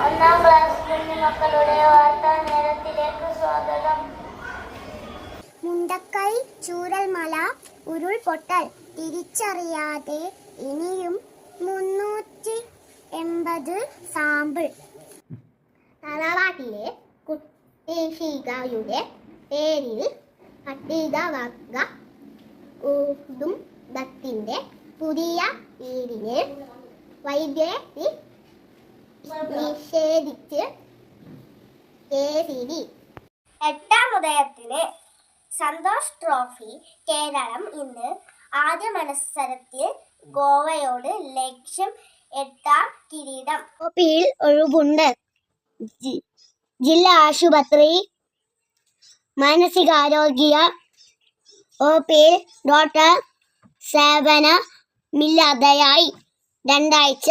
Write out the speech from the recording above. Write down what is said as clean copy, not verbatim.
ഒന്നാം ക്ലാസ് കുഞ്ഞുമക്കളുടെ വാർത്താ നേരത്തിലേക്ക് സ്വാഗതം. മുണ്ടക്കൈ ചൂരൽമല ഉരുൾപൊട്ടൽ തിരിച്ചറിയാതെ ഇനിയും 380 സാമ്പിൾ. തറവാട്ടിലെ കുട്ടിശിഖയുടെ പേരിൽ പട്ടികവർഗ കുടുംബത്തിന്റെ പുതിയ വീടിന് വൈദ്യുതി നിഷേധിച്ച് KCB. 8ാം ഉദയത്തിന് സന്തോഷ് ട്രോഫി. കേരളം ഇന്ന് ആദ്യ മത്സരത്തിൽ ഗോവയോട് ലക്ഷ്യം 8ാം കിരീടം. ഒപിയിൽ ഒഴിവുണ്ട്. ജില്ലാ ആശുപത്രി മാനസികാരോഗ്യ ഒപിയിൽ ഡോക്ടർ സേവനമില്ലാതെയായി 2 ആഴ്ച.